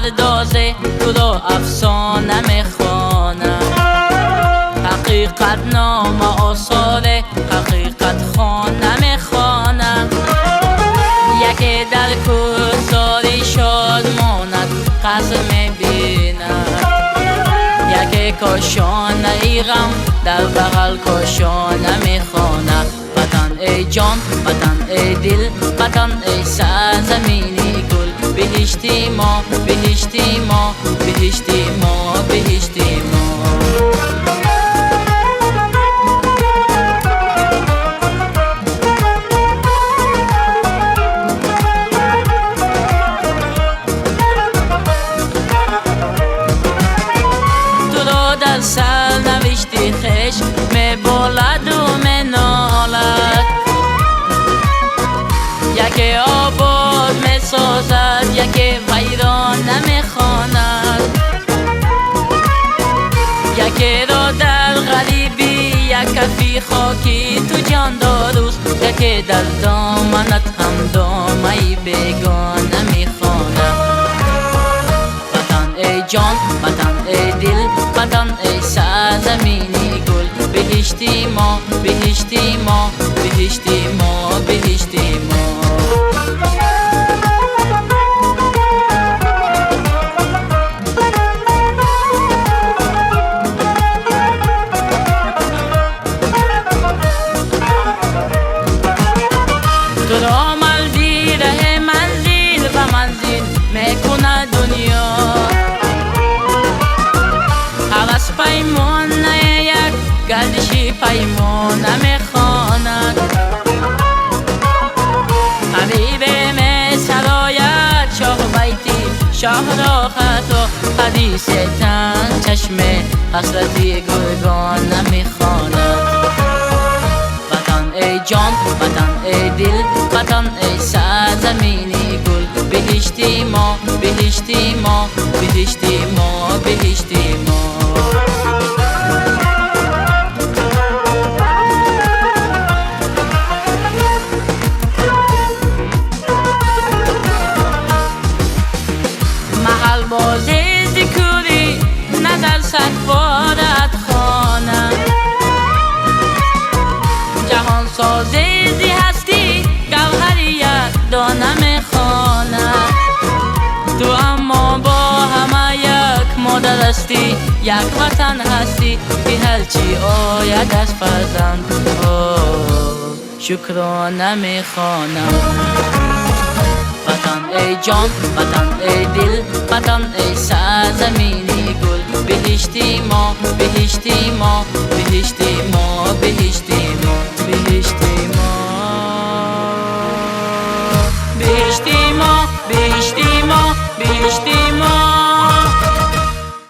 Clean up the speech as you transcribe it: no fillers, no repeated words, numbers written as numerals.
میپردازه تو رو افسانه میخوانم. حقیقت نام آثاره حقیقت خانه میخوانم. یکی در کوهساری شاد ماند قصر میبیند. یکی کاشانه ای غم در بغل کاشانه میخوانم. وطن ای جان وطن ای دل وطن ای سرزمینی گل. بهشتی ما بهشتی ما بهشتی ما بهشتی ما. در سرنوشتی خش میبالد و مینالد. یکی آباد میسازد یکی ویران نمیخواند. یکی را در غریبی یک کفی خاکی تو جان داروست. یکی در دامنت هم دامه‌ای بیگانه میخواند. وطن ای جان وطن ای دل وطن ای سرزمینی گل. بهشتی ما بهشتی ما بهشتی ما بهشتی ما. تو را منزل ره منزل و منزل میکنه دنیا. حوث پیمانه یک گردشی پیمانه میخواند. حبیب می سراید شاه بیتی شاه را خطا. حدیث تن چشم حسرتی گرگان میخواند. وطن ای جان وطن ای دل وطن ای سرزمینی گل. بهشتی ما بهشتی ما بهشتی ما بهشتی ما. محل بازی ذکوری نظر صد بارت خانم. جهان سازی زی هستی گوهری یک دانه میخواند. تو اما با همه یک مادر هستی یک وطن هستی. که هرچی آید از فرزند شکرانه میخوانم. وطن ای جان وطن ای دل وطن ای سرزمینی گل. بهشتی ما بهشتی ما بهشتی ما بهشتی ما.